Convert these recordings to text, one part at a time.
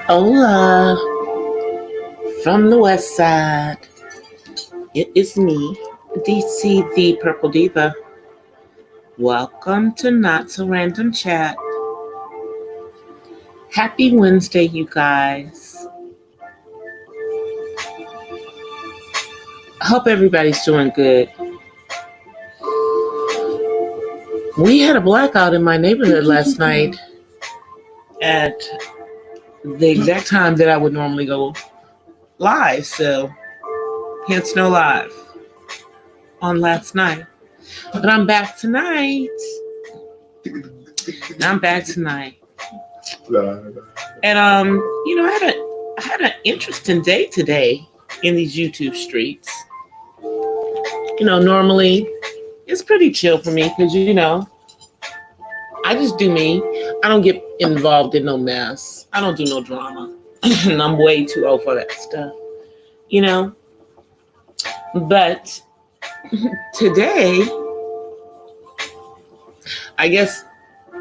Hola, from the west side. It is me, DC the Purple Diva. Welcome to Not So Random Chat. Happy Wednesday, you guys. I hope everybody's doing good. We had a blackout in my neighborhood last night at the exact time that I would normally go live, so hence no live on last night. But I'm back tonight. And I had an interesting day today in these YouTube streets. Normally it's pretty chill for me because I just do me. I don't get involved in no mess. I don't do no drama. And I'm way too old for that stuff. But today, I guess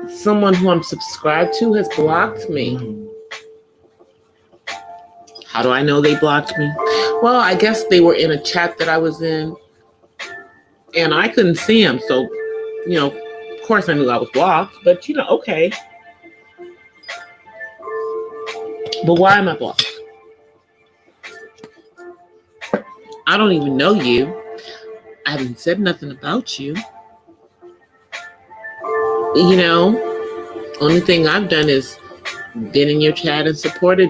someone who I'm subscribed to has blocked me. How do I know they blocked me? Well, I guess they were in a chat that I was in and I couldn't see them. So, of course I knew I was blocked, but okay. But why am I blocked? I don't even know you. I haven't said nothing about you. Only thing I've done is been in your chat and supported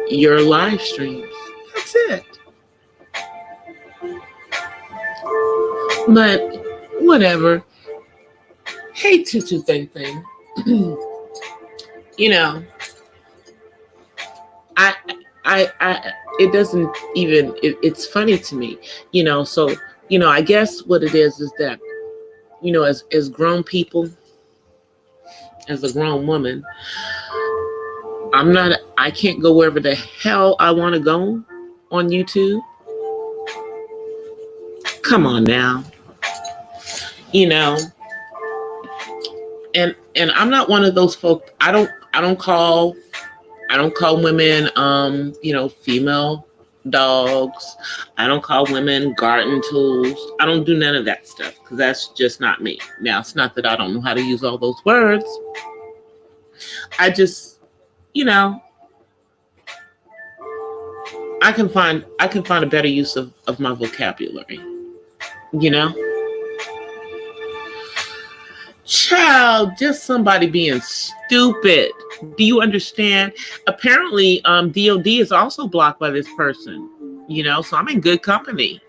your live streams. That's it. But whatever. Hey, Tutu Thing. I it doesn't even, it's funny to me, so, I guess what it is that, as grown people, as a grown woman, I can't go wherever the hell I want to go on YouTube. Come on now. And I'm not one of those folk. I don't call women, female dogs. I don't call women garden tools. I don't do none of that stuff because that's just not me. Now, it's not that I don't know how to use all those words. I just, I can find a better use of my vocabulary, Child, just somebody being stupid. Do you understand? Apparently, DOD is also blocked by this person, so I'm in good company,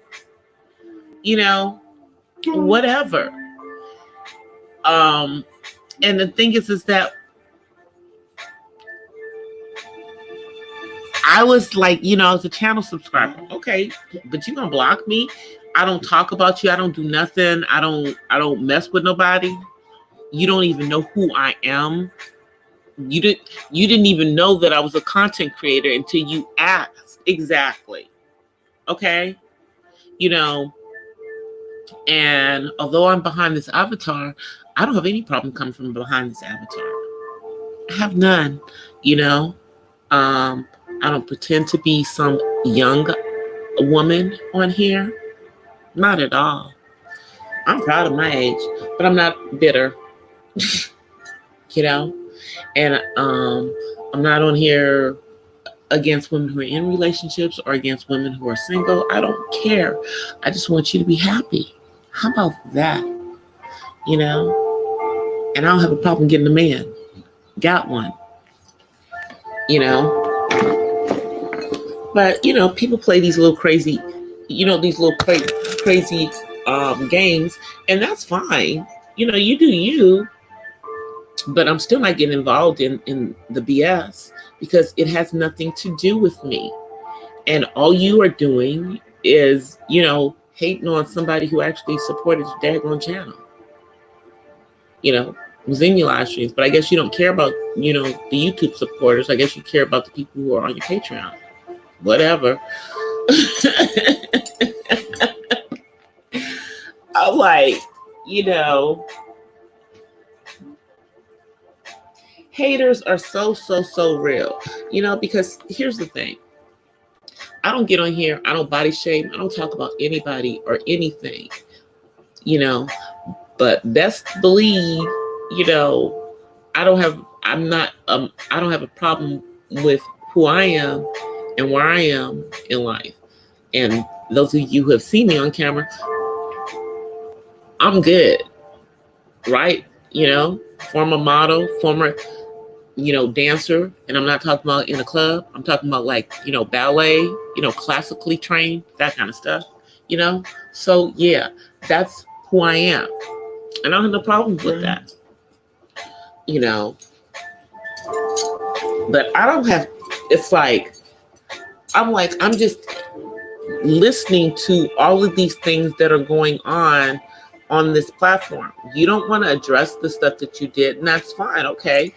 whatever. And the thing is that I was like, I was a channel subscriber. Okay, but you're gonna block me? I don't talk about you. I don't do nothing. I don't mess with nobody. You don't even know who I am. You didn't even know that I was a content creator until you asked. Exactly. Okay? And although I'm behind this avatar, I don't have any problem coming from behind this avatar. I have none, I don't pretend to be some young woman on here. Not at all. I'm proud of my age, but I'm not bitter. And I'm not on here against women who are in relationships or against women who are single. I don't care. I just want you to be happy. How about that? And I don't have a problem getting a man. Got one. But people play these little crazy, crazy games, and that's fine. You do you. But I'm still not getting involved in the BS because it has nothing to do with me. And all you are doing is, hating on somebody who actually supported your daggone channel. Was in your live streams. But I guess you don't care about, the YouTube supporters. I guess you care about the people who are on your Patreon. Whatever. I'm like, Haters are so real, because here's the thing. I don't get on here. I don't body shame. I don't talk about anybody or anything, but best believe, I don't have, I don't have a problem with who I am and where I am in life. And those of you who have seen me on camera, I'm good, right? Former model, former, dancer. And I'm not talking about in a club. I'm talking about like, ballet, classically trained, that kind of stuff, So yeah, that's who I am. And I don't have no problems with that, But I don't have, it's like, I'm just listening to all of these things that are going on this platform. You don't want to address the stuff that you did, and that's fine, okay?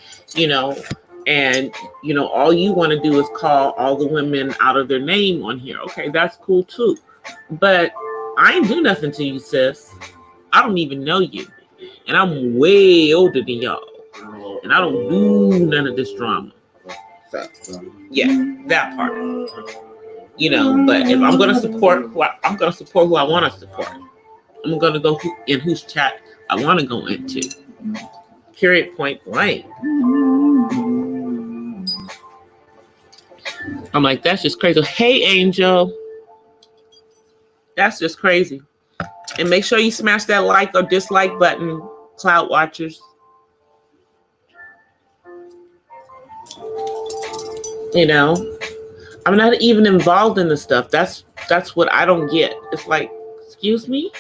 And all you want to do is call all the women out of their name on here. Okay, that's cool too. But I ain't do nothing to you, sis. I don't even know you. And I'm way older than y'all. And I don't do none of this drama. So, yeah, that part. But if I'm gonna support I'm gonna support who I want to support. I'm gonna go in whose chat I want to go into. Period. Point blank. I'm like, that's just crazy. Hey, Angel, that's just crazy. And make sure you smash that like or dislike button, Cloud Watchers. I'm not even involved in the stuff. That's what I don't get. It's like, excuse me?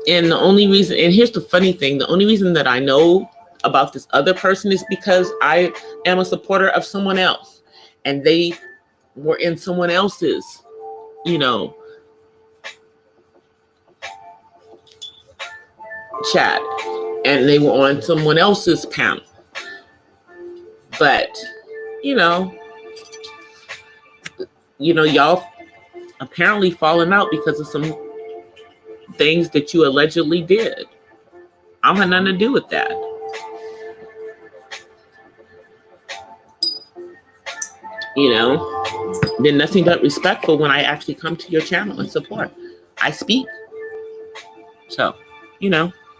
And the only reason, and here's the funny thing, the only reason that I know about this other person is because I am a supporter of someone else. And they were in someone else's, chat. And they were on someone else's panel. But, y'all apparently falling out because of some things that you allegedly did. I don't have nothing to do with that. Been nothing but respectful when I actually come to your channel and support. I speak. So,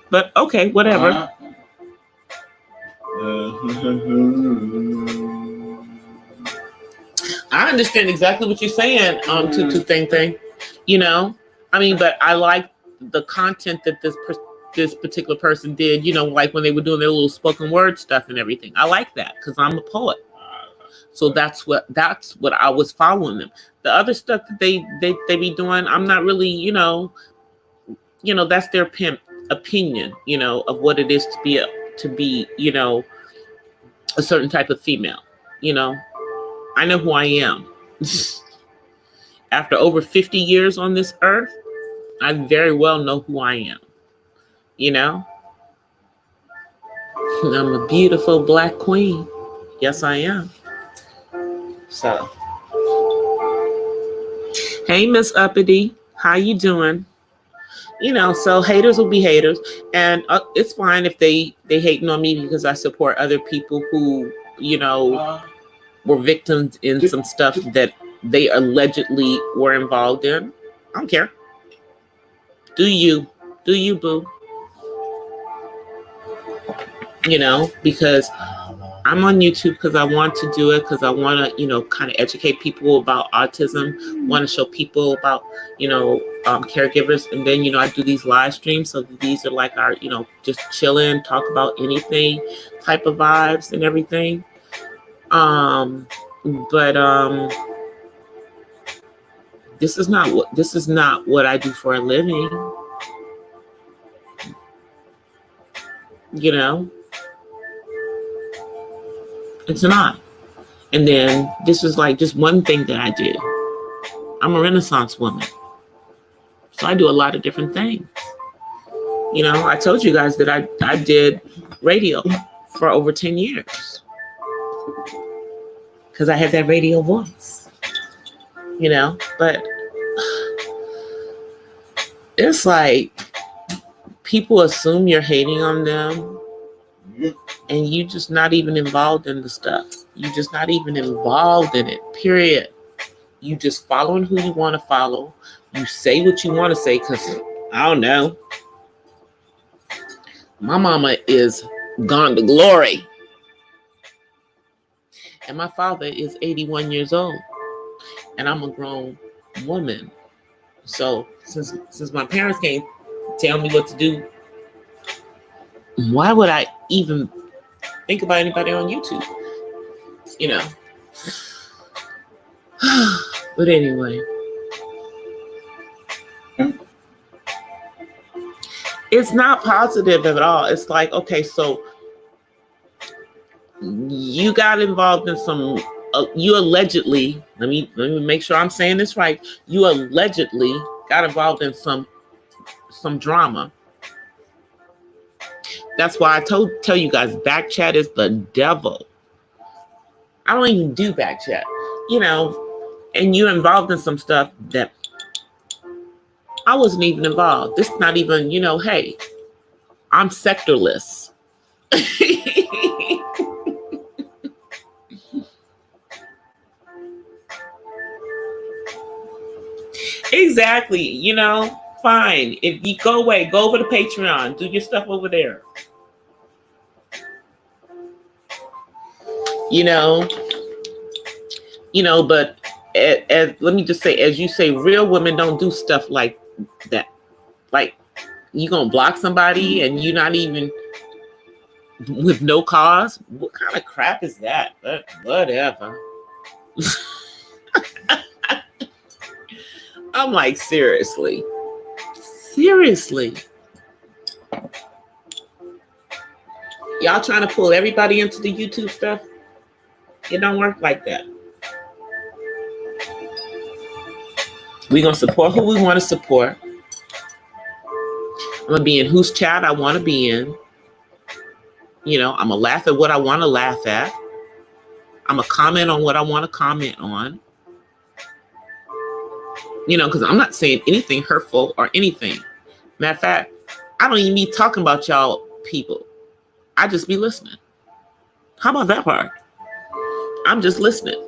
but okay, whatever. I understand exactly what you're saying, to thing. But I like the content that this particular person did, like when they were doing their little spoken word stuff and everything. I like that because I'm a poet. So that's what I was following them. The other stuff that they be doing, I'm not really, that's their opinion, of what it is to be, a certain type of female. I know who I am. After over 50 years on this earth, I very well know who I am. I'm a beautiful black queen. Yes, I am. So, hey, Miss Uppity, how you doing? So haters will be haters, and it's fine if they hating on me because I support other people who, were victims in some stuff that they allegedly were involved in. I don't care. Do you, boo? Because I'm on YouTube because I want to do it, because I want to, kind of educate people about autism, want to show people about, caregivers. And then, I do these live streams. So these are like our, just chilling, talk about anything type of vibes and everything. But this is not what I do for a living. It's not. And then this is like just one thing that I do. I'm a Renaissance woman. So I do a lot of different things. I told you guys that I did radio for over 10 years. Because I had that radio voice. But it's like people assume you're hating on them, and you just not even involved in the stuff. You just not even involved in it, period. You just following who you want to follow. You say what you want to say, because I don't know. My mama is gone to glory. And my father is 81 years old. And I'm a grown woman. So since my parents can't tell me what to do, why would I even think about anybody on YouTube? You know. But anyway. It's not positive at all. It's like, okay, so you got involved in some, you allegedly, let me make sure I'm saying this right. You allegedly got involved in some drama. That's why I tell you guys, back chat is the devil. I don't even do back chat, you know, and you're involved in some stuff that I wasn't even involved. This is not even, you know, hey, I'm sectorless. Exactly, you know, fine. If you go away, go over to Patreon, do your stuff over there. You know, but as let me just say, as you say, real women don't do stuff like that. Like, you gonna block somebody and you're not even with no cause? What kind of crap is that? But whatever. I'm like, seriously. Y'all trying to pull everybody into the YouTube stuff? It don't work like that. We're going to support who we want to support. I'm going to be in whose chat I want to be in. You know, I'm going to laugh at what I want to laugh at. I'm going to comment on what I want to comment on. You know, because I'm not saying anything hurtful or anything. Matter of fact, I don't even be talking about y'all people. I just be listening. How about that part? I'm just listening.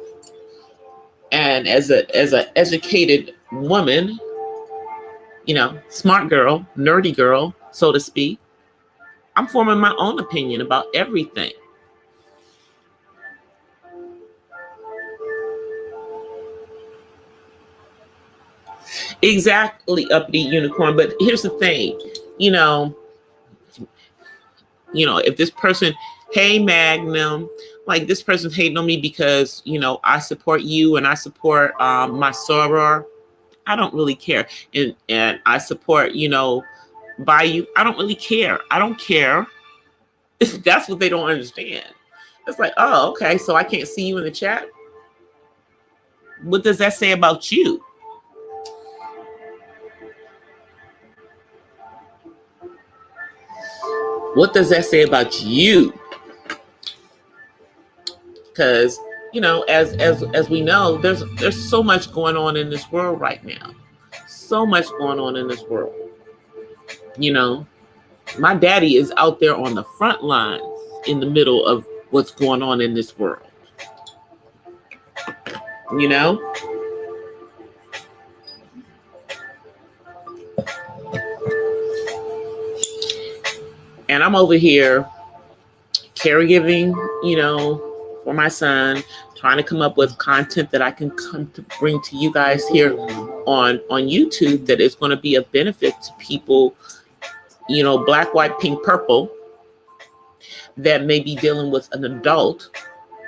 And as a educated woman, you know, smart girl, nerdy girl, so to speak, I'm forming my own opinion about everything. Exactly, uppity unicorn. But here's the thing, you know, if this person, hey Magnum, like this person's hating on me because, you know, I support you and I support my soror. I don't really care. And I support, you know, by you. I don't really care. I don't care. That's what they don't understand. It's like, oh, okay, so I can't see you in the chat. What does that say about you? What does that say about you? Because, you know, as we know, there's so much going on in this world right now. So much going on in this world. You know, my daddy is out there on the front lines in the middle of what's going on in this world. You know? And I'm over here caregiving, you know, for my son, trying to come up with content that I can come to bring to you guys here on YouTube that is going to be a benefit to people, you know, black, white, pink, purple, that may be dealing with an adult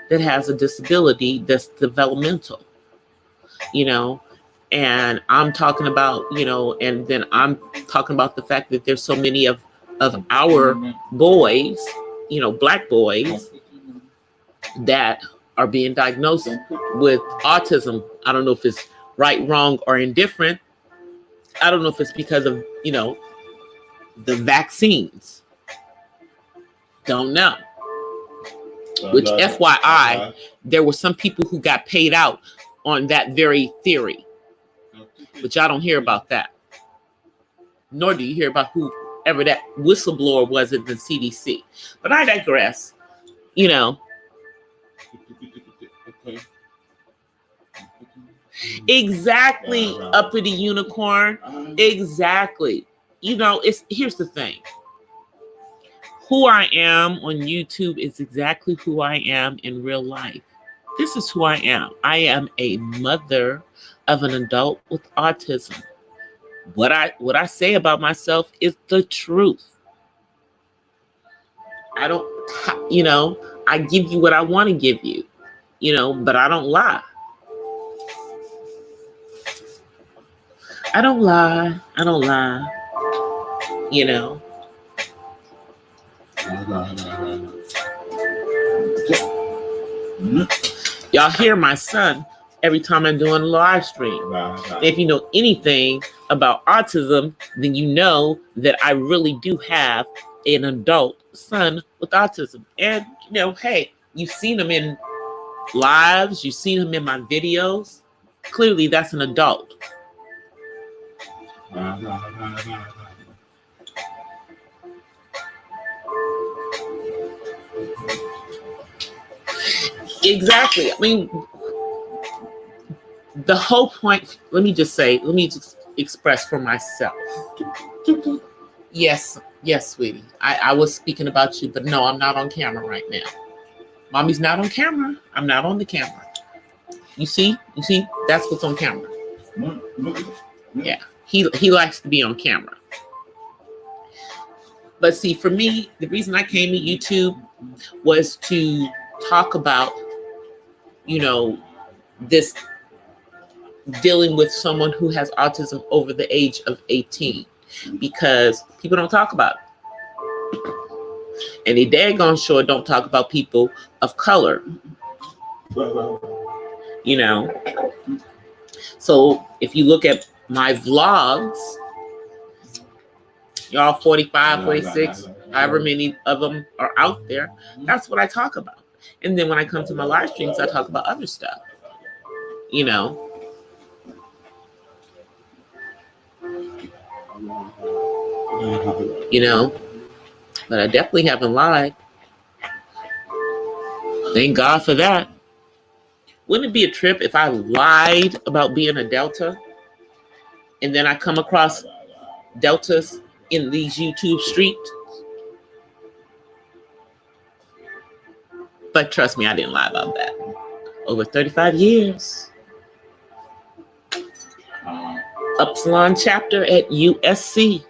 that has a disability that's developmental, you know. And I'm talking about, you know, and then I'm talking about the fact that there's so many of our boys, you know, black boys, that are being diagnosed with autism. I don't know if it's right, wrong, or indifferent. I don't know if it's because of, you know, the vaccines. Don't know. Which, FYI, there were some people who got paid out on that very theory. But y'all don't hear about that. Nor do you hear about who whoever that whistleblower was at the CDC. But I digress. You know, exactly, uppity unicorn. Exactly. You know, here's the thing. Who I am on YouTube is exactly who I am in real life. This is who I am. I am a mother of an adult with autism. What I say about myself is the truth. I don't, you know, I give you what I want to give you, you know, but I don't lie. I don't lie. I don't lie. You know. Y'all hear my son every time I'm doing a live stream. If you know anything about autism, then you know that I really do have an adult son with autism. And, you know, hey, you've seen him in lives, you've seen him in my videos. Clearly, that's an adult. Exactly. I mean, the whole point, let me just express for myself. Yes, sweetie. I was speaking about you, but no, I'm not on camera right now. Mommy's not on camera. I'm not on the camera. You see, that's what's on camera. Yeah, he likes to be on camera. But see, for me, the reason I came to YouTube was to talk about, you know, this dealing with someone who has autism over the age of 18, because people don't talk about it. And they daggone sure don't talk about people of color. You know? So if you look at my vlogs, y'all 45, 46, however many of them are out there, that's what I talk about. And then when I come to my live streams, I talk about other stuff. You know? You know? But I definitely haven't lied. Thank God for that. Wouldn't it be a trip if I lied about being a Delta and then I come across Deltas in these YouTube streets? But trust me, I didn't lie about that. Over 35 years. Upsilon chapter at USC.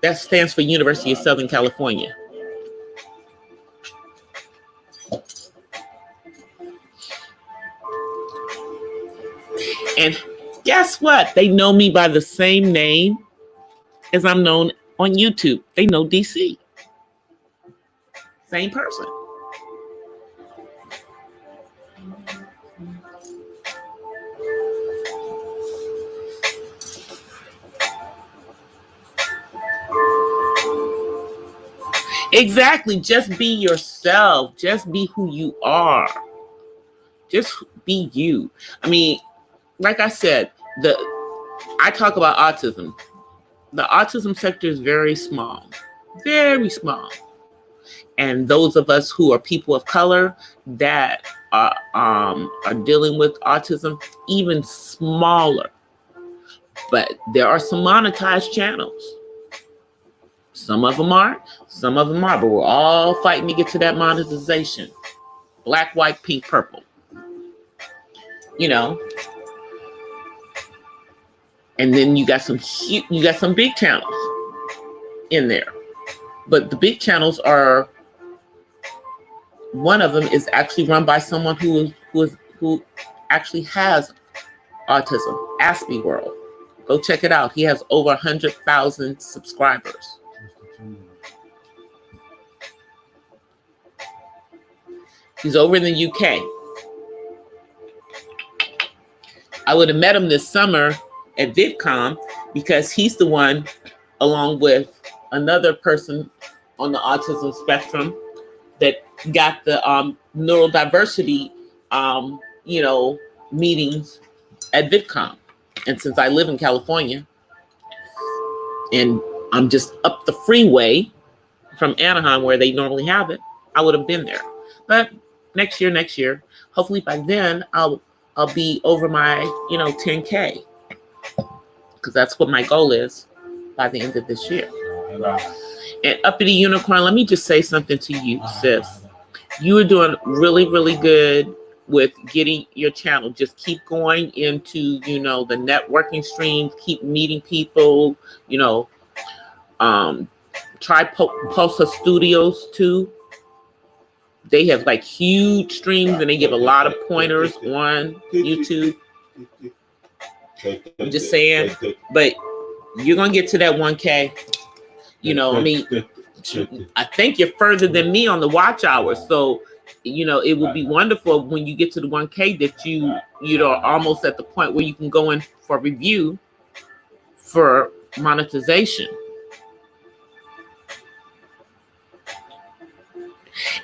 That stands for University of Southern California. And guess what? They know me by the same name as I'm known on YouTube. They know DC. Same person. Exactly. Just be yourself. Just be who you are. Just be you. I mean, like I said, I talk about autism. The autism sector is very small. Very small. And those of us who are people of color that are dealing with autism, even smaller. But there are some monetized channels. Some of them aren't, some of them are, but we're all fighting to get to that monetization. Black, white, pink, purple. You know. And then you got some big channels in there. But the big channels are, one of them is actually run by someone who actually has autism, Aspie World. Go check it out. He has over 100,000 subscribers. He's over in the UK. I would have met him this summer at VidCon because he's the one, along with another person on the autism spectrum, that got the neurodiversity, meetings at VidCon. And since I live in California, and I'm just up the freeway from Anaheim where they normally have it, I would have been there. But next year, hopefully by then I'll be over my 10K, because that's what my goal is by the end of this year. And Uppity Unicorn, let me just say something to you, sis. You are doing really, really good with getting your channel. Just keep going into, the networking streams, keep meeting people, try Pulsa Studios too. They have like huge streams and they give a lot of pointers on YouTube. I'm just saying, but you're going to get to that 1K. I think you're further than me on the watch hours. So, it would be wonderful when you get to the 1K that you are almost at the point where you can go in for review for monetization.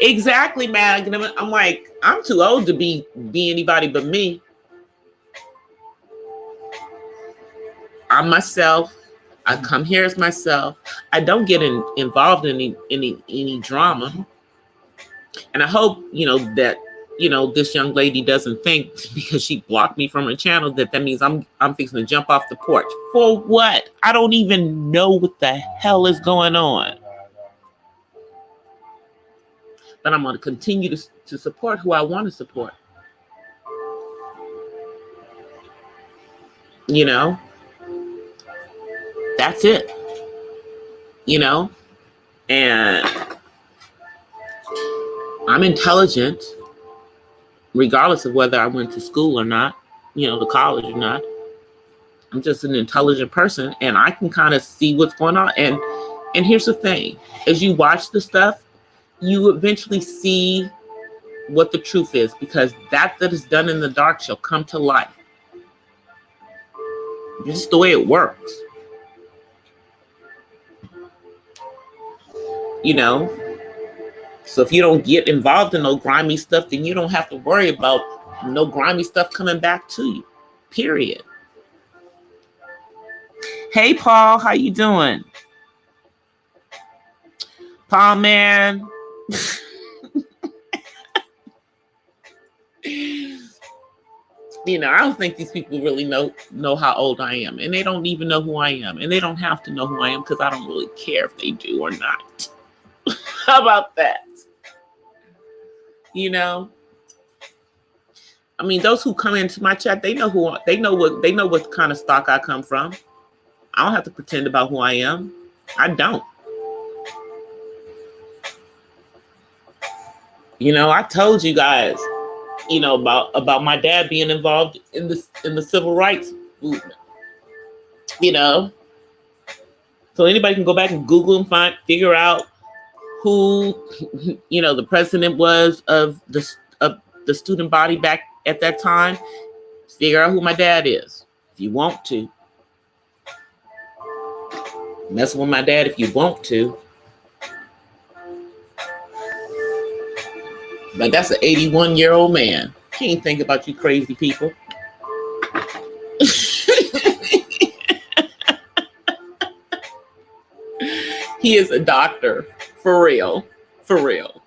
Exactly, man. I'm like, I'm too old to be anybody but me. I'm myself. I come here as myself. I don't get involved in any drama. And I hope, that, this young lady doesn't think because she blocked me from her channel that means I'm fixing to jump off the porch. For what? I don't even know what the hell is going on. But I'm going to continue to support who I want to support. That's it. And I'm intelligent, regardless of whether I went to school or not, to college or not. I'm just an intelligent person, and I can kind of see what's going on. And here's the thing. As you watch the stuff, you eventually see what the truth is, because that is done in the dark shall come to light. Just the way it works. So if you don't get involved in no grimy stuff, then you don't have to worry about no grimy stuff coming back to you. Period. Hey, Paul, how you doing? Paul, man. I don't think these people really know how old I am, and they don't even know who I am, and they don't have to know who I am because I don't really care if they do or not. How about that? Those who come into my chat, they know what kind of stock I come from. I don't have to pretend about who I am. I don't. I told you guys, about my dad being involved in the civil rights movement. So anybody can go back and Google and figure out who, the president was of the student body back at that time. Figure out who my dad is if you want to. Mess with my dad if you want to. But that's an 81-year-old man. He ain't think about you crazy people. He is a doctor. For real. For real.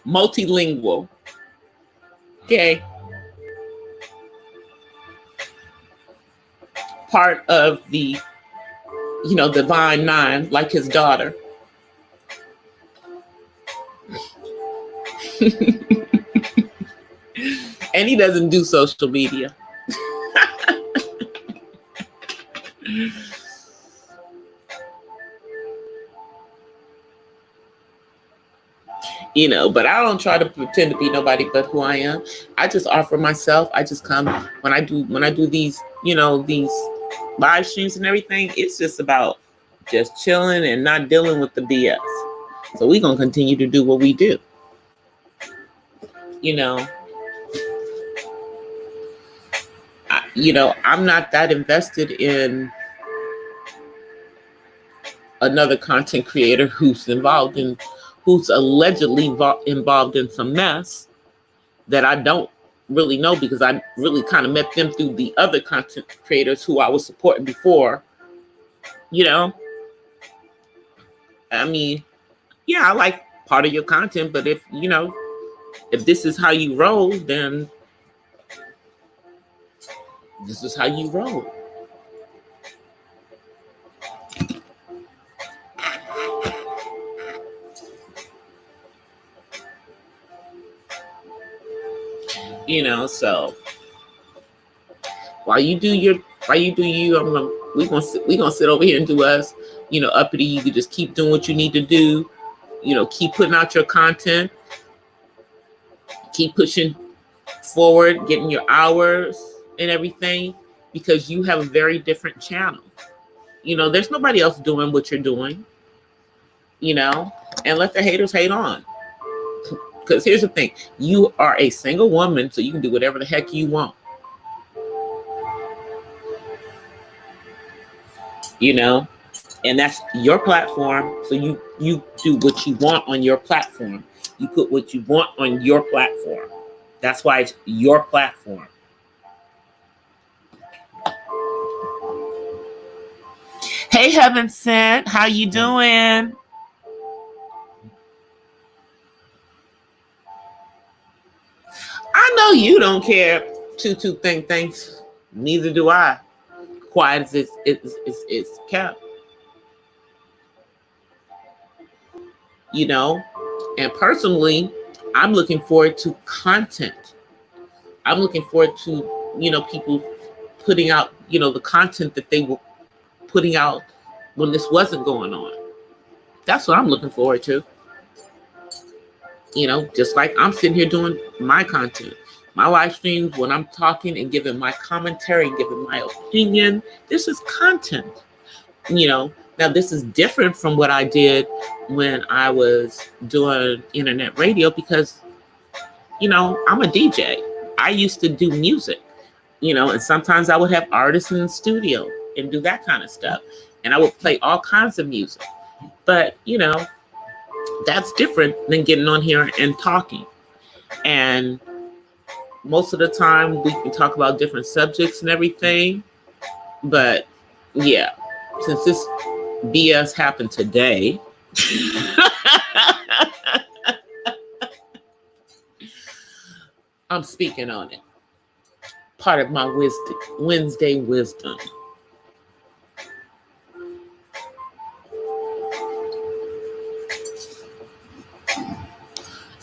Multilingual. Okay. Part of the, Divine Nine, like his daughter. And he doesn't do social media. But I don't try to pretend to be nobody but who I am. I just offer myself. I just come when I do these, these live streams and everything. It's just about just chilling and not dealing with the BS. So we're going to continue to do what we do. I'm not that invested in another content creator who's allegedly involved in some mess that I don't really know because I really kind of met them through the other content creators who I was supporting before. You know, I mean, yeah, I like part of your content, but if, you know, if this is how you roll, then this is how you roll. You know, so while you do you, we gonna sit over here and do us. You know, uppity, you can just keep doing what you need to do. You know, keep putting out your content, keep pushing forward, getting your hours and everything, because you have a very different channel. You know, there's nobody else doing what you're doing. You know, and let the haters hate on. Because here's the thing, you are a single woman, so you can do whatever the heck you want. You know, and that's your platform. So you do what you want on your platform. You put what you want on your platform. That's why it's your platform. Hey, Heaven Sent, how you doing? I know you don't care. Tutu thanks. Neither do I. Quiet as it's kept. You know, and personally, I'm looking forward to content. I'm looking forward to, you know, people putting out, you know, the content that they were putting out when this wasn't going on. That's what I'm looking forward to. You know, just like I'm sitting here doing my content, my live streams, when I'm talking and giving my commentary and giving my opinion, this is content. You know, now this is different from what I did when I was doing internet radio because, you know, I'm a DJ. I used to do music, you know, and sometimes I would have artists in the studio and do that kind of stuff. And I would play all kinds of music. But, you know, that's different than getting on here and talking. And most of the time we can talk about different subjects and everything. But yeah, since this BS happened today, I'm speaking on it. Part of my Wednesday wisdom.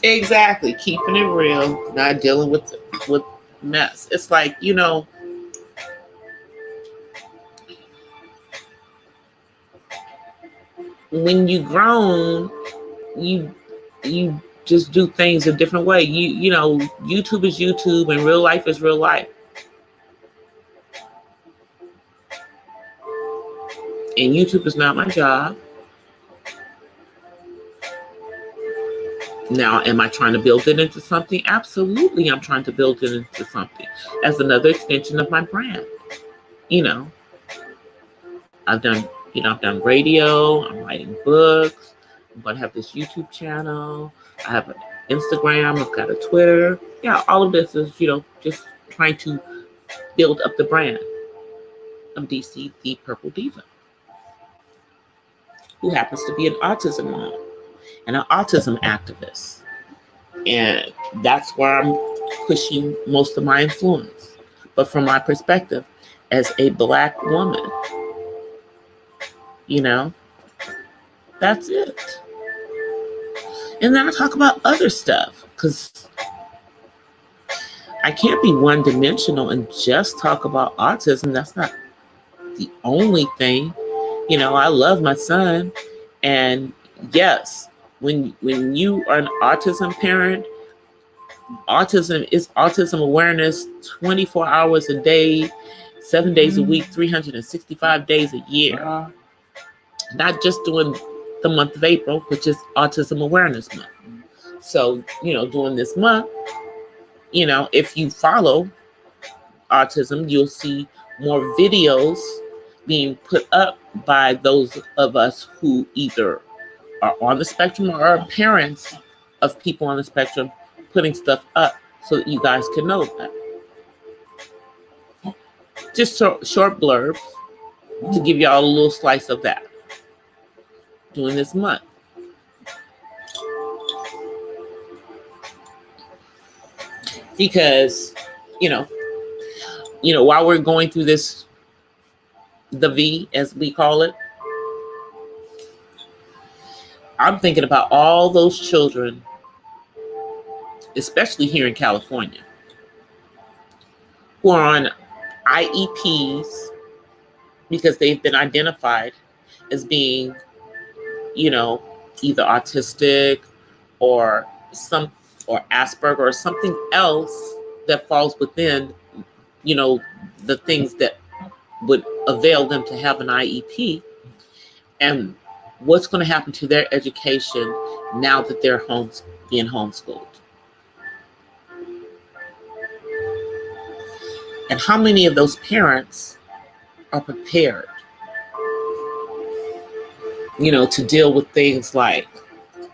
Exactly, keeping it real, not dealing with mess. It's like, you know, when you grown, you just do things a different way. You know, YouTube is YouTube and real life is real life. And YouTube is not my job. Now, am I trying to build it into something? Absolutely, I'm trying to build it into something as another extension of my brand. You know, I've done radio, I'm writing books, I'm going to have this YouTube channel, I have an Instagram, I've got a Twitter. Yeah, all of this is, you know, just trying to build up the brand of DC the Purple Diva, who happens to be an autism mom and an autism activist. And that's where I'm pushing most of my influence. But from my perspective, as a Black woman, you know, that's it. And then I talk about other stuff, because I can't be one-dimensional and just talk about autism. That's not the only thing. You know, I love my son. And yes, when you are an autism parent, autism is autism awareness 24 hours a day, 7 days a week, 365 days a year. Not just during the month of April, which is Autism Awareness Month. So, you know, during this month, you know, if you follow autism, you'll see more videos being put up by those of us who either are on the spectrum or are parents of people on the spectrum, putting stuff up so that you guys can know that. Just short blurbs to give y'all a little slice of that during this month. Because, while we're going through this, the V, as we call it, I'm thinking about all those children, especially here in California, who are on IEPs because they've been identified as being, either autistic or Asperger or something else that falls within, the things that would avail them to have an IEP. And what's going to happen to their education now that they're being homeschooled? And how many of those parents are prepared, to deal with things like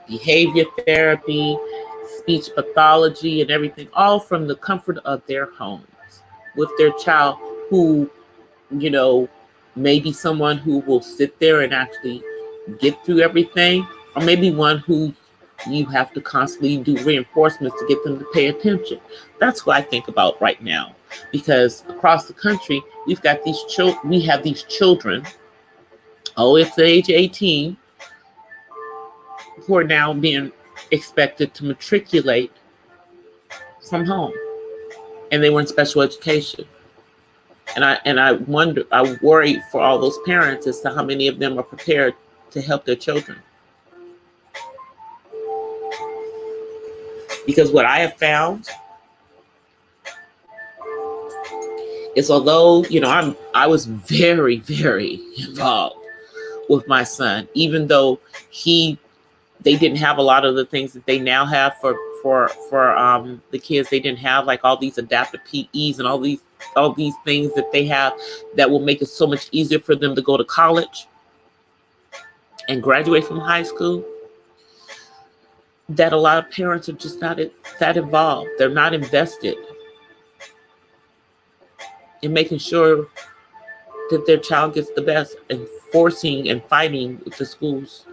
behavior therapy, speech pathology, and everything, all from the comfort of their homes with their child who, maybe someone who will sit there and actually get through everything, or maybe one who you have to constantly do reinforcements to get them to pay attention. That's what I think about right now, because across the country, we have these children, it's the age of 18, who are now being expected to matriculate from home, and they were in special education. And I worry for all those parents as to how many of them are prepared to help their children. Because what I have found is, although, I was very, very involved with my son, even though they didn't have a lot of the things that they now have for the kids. They didn't have like all these adaptive PEs and all these things that they have that will make it so much easier for them to go to college and graduate from high school, that a lot of parents are just not that involved. They're not invested in making sure that their child gets the best, and forcing and fighting with the schools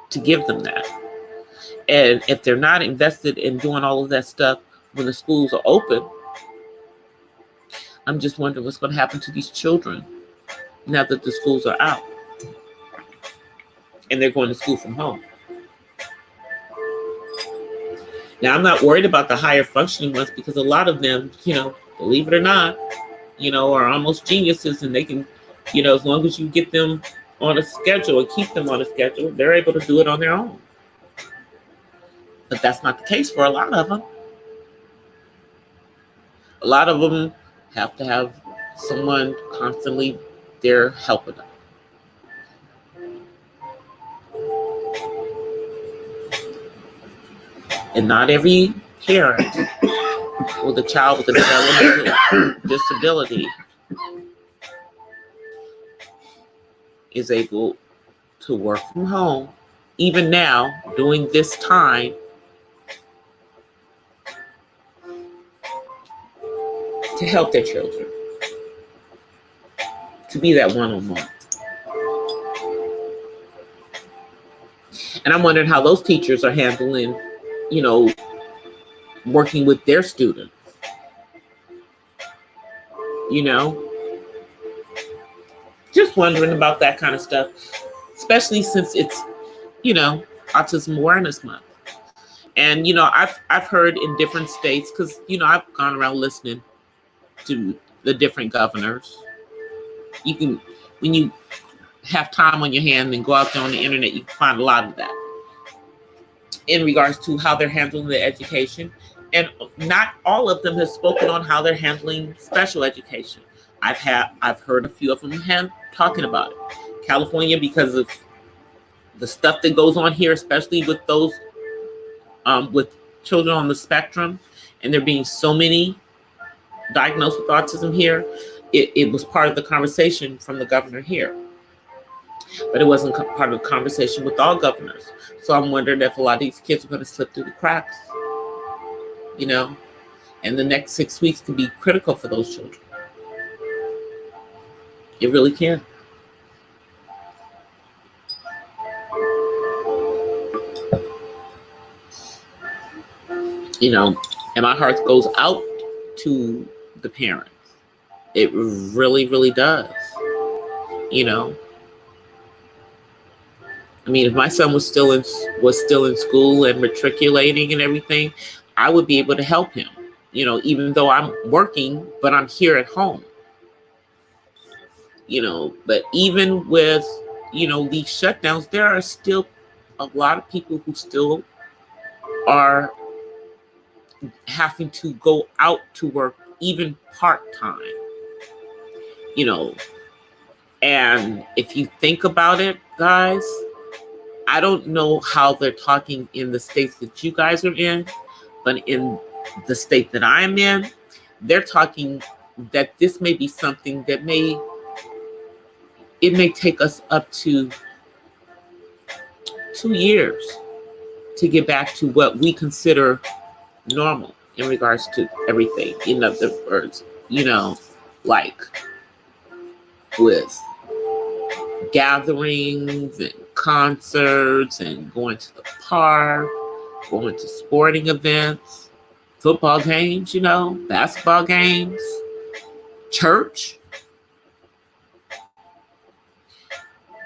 to give them that. And if they're not invested in doing all of that stuff when the schools are open, I'm just wondering what's going to happen to these children now that the schools are out and they're going to school from home. Now, I'm not worried about the higher functioning ones, because a lot of them, believe it or not, are almost geniuses, and they can, as long as you get them on a schedule and keep them on a schedule, they're able to do it on their own. But that's not the case for a lot of them. A lot of them have to have someone constantly there helping them. And not every parent with a child with a developmental disability is able to work from home, even now, during this time, to help their children, to be that one-on-one. And I'm wondering how those teachers are handling, working with their students, just wondering about that kind of stuff, especially since it's, Autism Awareness Month. And, I've heard in different states, because, I've gone around listening to the different governors. You can, when you have time on your hand and go out there on the internet, you can find a lot of that in regards to how they're handling the education. And not all of them have spoken on how they're handling special education. I've heard a few of them talking about it. California, because of the stuff that goes on here, especially with those with children on the spectrum, and there being so many diagnosed with autism here, it was part of the conversation from the governor here. But it wasn't part of the conversation with all governors. So I'm wondering if a lot of these kids are going to slip through the cracks you know, and the next 6 weeks can be critical for those children. It really can. You know, and my heart goes out to the parents. It really, really does. You know, I mean, if my son was still in school and matriculating and everything, I would be able to help him. You know, even though I'm working, but I'm here at home. You know, but even with, you know, these shutdowns, there are still a lot of people who still are having to go out to work, even part-time. You know, and if you think about it, guys, I don't know how they're talking in the states that you guys are in, but in the state that I'm in, they're talking that this may be something that may take us up to 2 years to get back to what we consider normal in regards to everything. In other words, you know, like with gatherings and concerts and going to the park, going to sporting events, football games, you know, basketball games, church,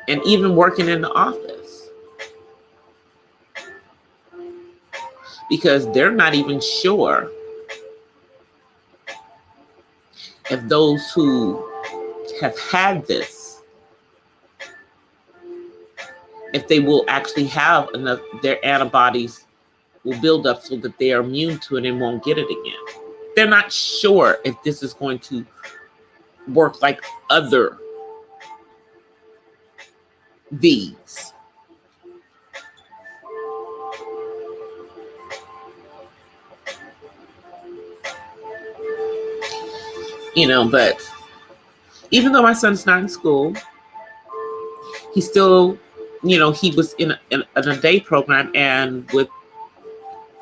and even working in the office. Because they're not even sure if those who have had this, if they will actually have enough, their antibodies will build up so that they are immune to it and won't get it again. They're not sure if this is going to work like other V's. You know, but even though my son's not in school, he still, you know, he was in a day program, and with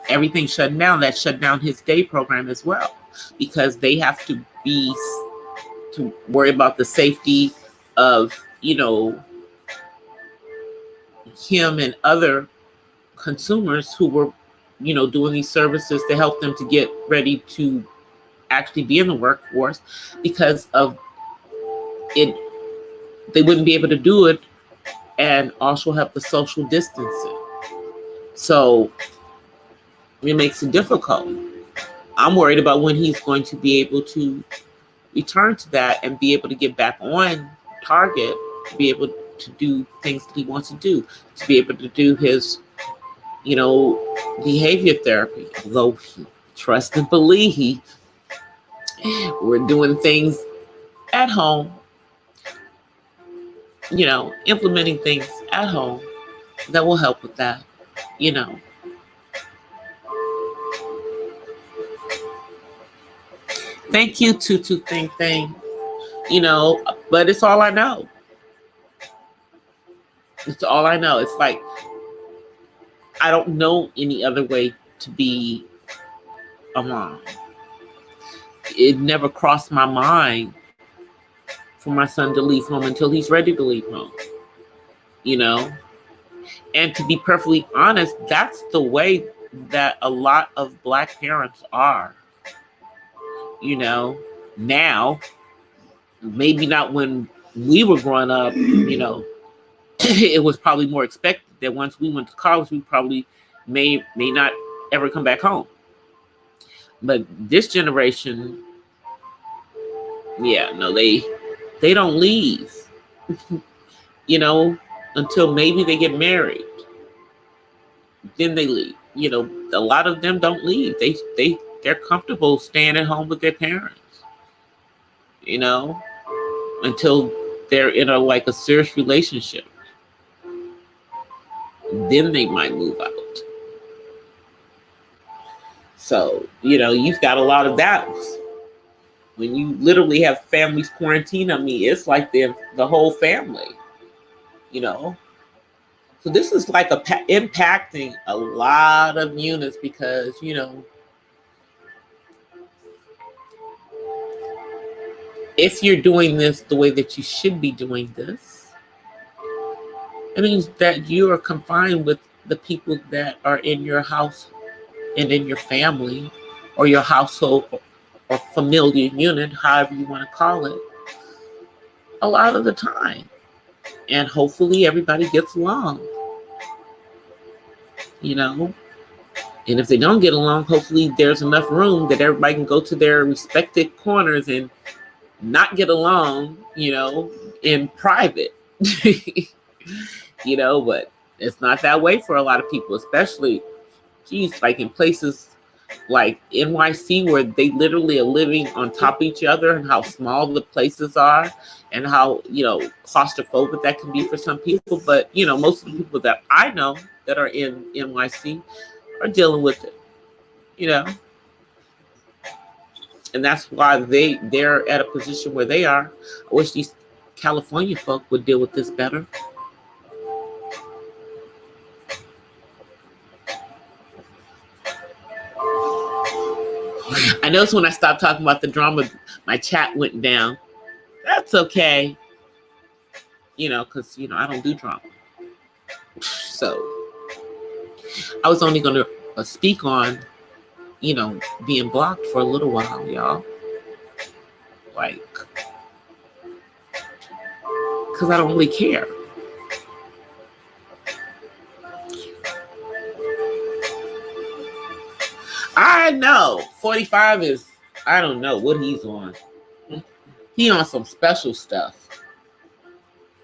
everything shut down, that shut down his day program as well, because they have to worry about the safety of, you know, him and other consumers who were, you know, doing these services to help them to get ready to actually be in the workforce. Because of it, they wouldn't be able to do it and also have the social distancing. So it makes it difficult. I'm worried about when he's going to be able to return to that and be able to get back on target, to be able to do things that he wants to do, to be able to do his, you know, behavior therapy. Although, trust and believe, we're doing things at home, you know, implementing things at home that will help with that, you know. Thank you, Tutu Thing. You know, but it's all I know. It's all I know. It's like, I don't know any other way to be a mom. It never crossed my mind for my son to leave home until he's ready to leave home. You know? And to be perfectly honest, that's the way that a lot of Black parents are. You know, now, maybe not when we were growing up, you know, it was probably more expected that once we went to college, we probably may not ever come back home. But this generation, yeah, no, they don't leave, you know, until maybe they get married. Then they leave. You know, a lot of them don't leave. They're comfortable staying at home with their parents, you know, until they're in a serious relationship. Then they might move out. So, you know, you've got a lot of that. When you literally have families quarantine, I mean, it's like the whole family, you know. So this is like impacting a lot of units because, you know, if you're doing this the way that you should be doing this, it means that you are confined with the people that are in your house and in your family or your household or familiar unit, however you want to call it, a lot of the time. And hopefully everybody gets along, you know? And if they don't get along, hopefully there's enough room that everybody can go to their respective corners and not get along, in private. But it's not that way for a lot of people, especially, like in places like NYC where they literally are living on top of each other, and how small the places are and how, claustrophobic that can be for some people. But, most of the people that I know that are in NYC are dealing with it, and that's why they're at a position where they are. I wish these California folk would deal with this better. I noticed when I stopped talking about the drama, my chat went down. That's okay. Because, I don't do drama. So I was only going to speak on, being blocked for a little while, y'all. Like, because I don't really care. I know 45 is, I don't know what he's on. He on some special stuff.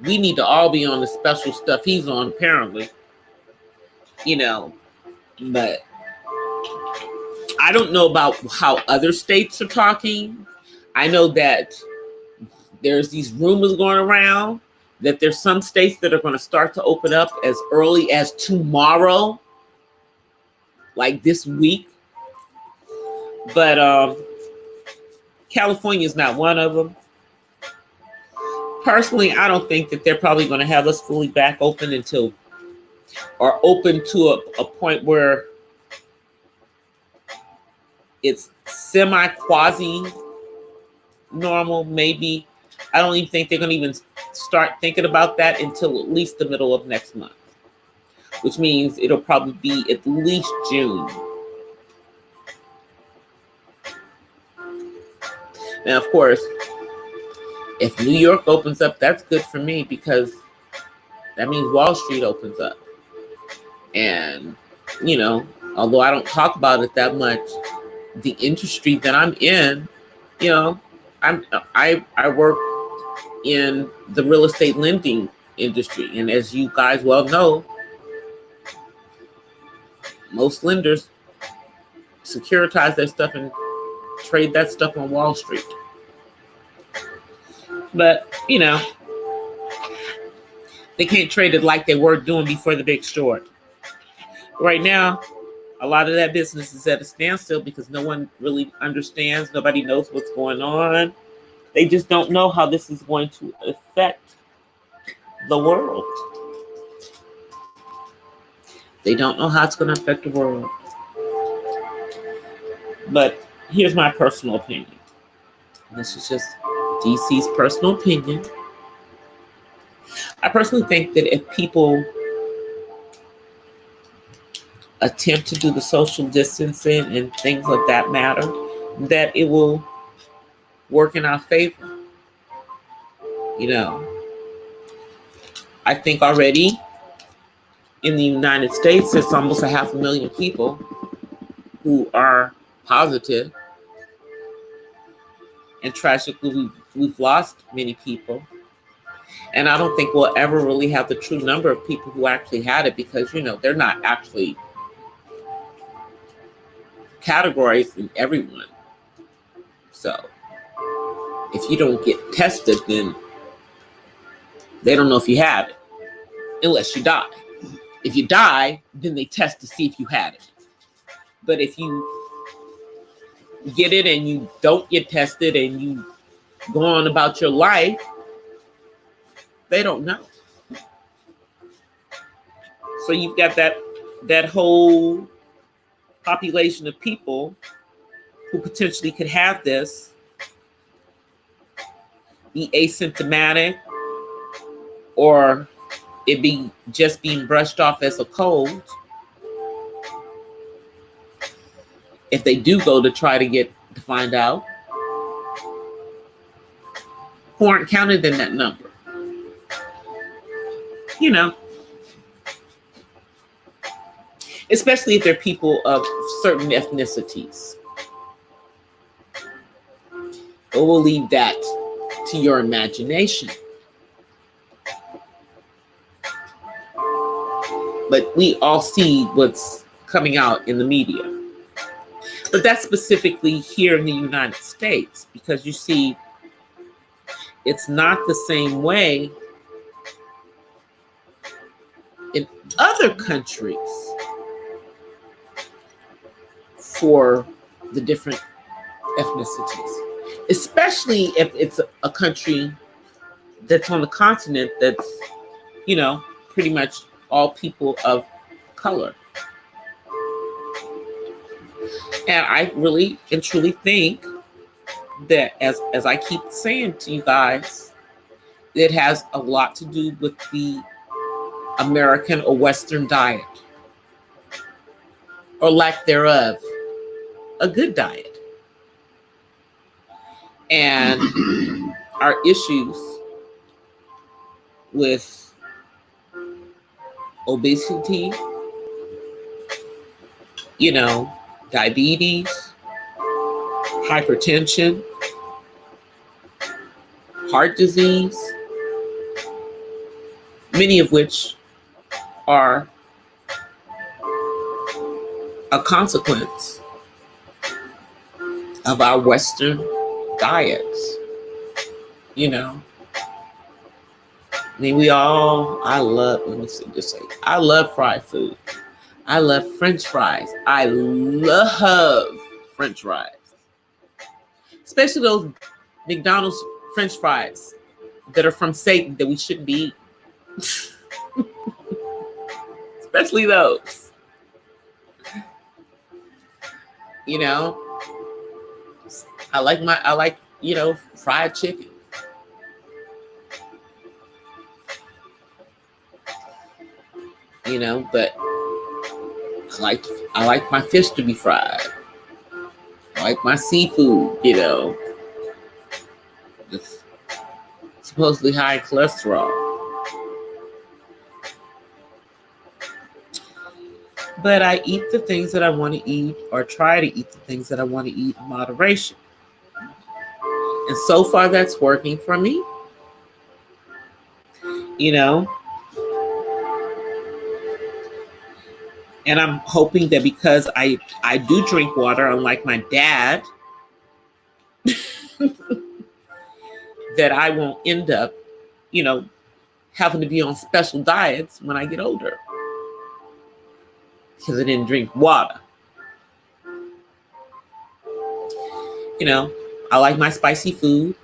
We need to all be on the special stuff he's on, apparently. But I don't know about how other states are talking. I know that there's these rumors going around that there's some states that are going to start to open up as early as tomorrow, like this week. But California is not one of them. Personally, I don't think that they're probably going to have us fully back open until, or open to a point where it's semi-quasi normal, maybe. I don't even think they're going to even start thinking about that until at least the middle of next month, which means it'll probably be at least June. Now, of course, if New York opens up, that's good for me, because that means Wall Street opens up. And, although I don't talk about it that much, the industry that I'm in, I work in the real estate lending industry. And as you guys well know, most lenders securitize their stuff and trade that stuff on Wall Street. But, they can't trade it like they were doing before the big short. Right now, a lot of that business is at a standstill because no one really understands. Nobody knows what's going on. They just don't know how this is going to affect the world. They don't know how it's going to affect the world. But here's my personal opinion. This is just DC's personal opinion. I personally think that if people attempt to do the social distancing and things of that matter, that it will work in our favor. I think already in the United States, there's almost 500,000 people who are positive. And tragically, we've lost many people. And I don't think we'll ever really have the true number of people who actually had it, because, they're not actually categorizing everyone. So if you don't get tested, then they don't know if you have it unless you die. If you die, then they test to see if you had it. But if you get it and you don't get tested and you go on about your life, they don't know. So you've got that whole population of people who potentially could have this be asymptomatic or it be just being brushed off as a cold, if they do go to try to find out, who aren't counted in that number. You know, especially if they're people of certain ethnicities. But we'll leave that to your imagination. But we all see what's coming out in the media. But that's specifically here in the United States, because you see, it's not the same way in other countries for the different ethnicities, especially if it's a country that's on the continent that's, you know, pretty much all people of color. And I really and truly think that, as I keep saying to you guys, it has a lot to do with the American or Western diet, or lack thereof, a good diet. And our issues with obesity, you know, diabetes, hypertension, heart disease, many of which are a consequence of our Western diets. You know, I mean, I love fried food. I love French fries. I love French fries. Especially those McDonald's French fries that are from Satan that we shouldn't be eating. Especially those. You know, I like, you know, fried chicken. You know, but I like my fish to be fried. I like my seafood, you know. It's supposedly high in cholesterol. But I eat the things that I want to eat, or try to eat the things that I want to eat in moderation. And so far that's working for me. You know, and I'm hoping that because I do drink water, unlike my dad, that I won't end up, you know, having to be on special diets when I get older, because I didn't drink water. You know, I like my spicy food,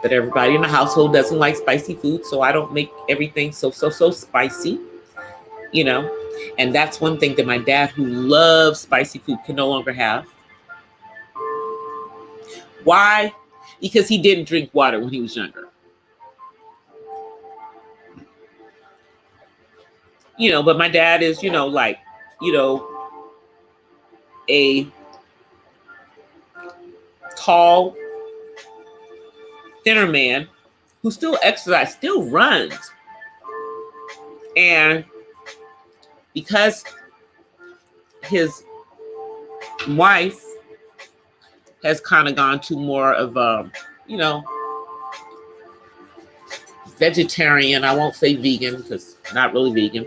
but everybody in the household doesn't like spicy food, so I don't make everything so spicy. You know, and that's one thing that my dad, who loves spicy food, can no longer have. Why? Because he didn't drink water when he was younger. You know, but my dad is, you know, like, you know, a tall, thinner man who still exercises, still runs. And because his wife has kind of gone to more of a, you know, vegetarian, I won't say vegan because not really vegan,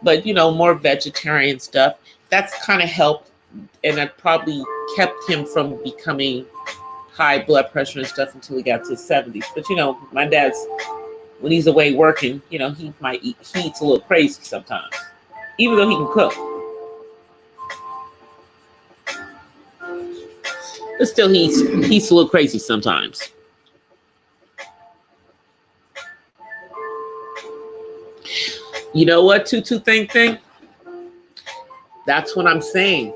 but, you know, more vegetarian stuff, that's kind of helped, and that probably kept him from becoming high blood pressure and stuff until he got to his 70s. But, you know, my dad's, when he's away working, you know, he eats a little crazy sometimes, even though he can cook. But still, he eats a little crazy sometimes. You know what, thing? That's what I'm saying.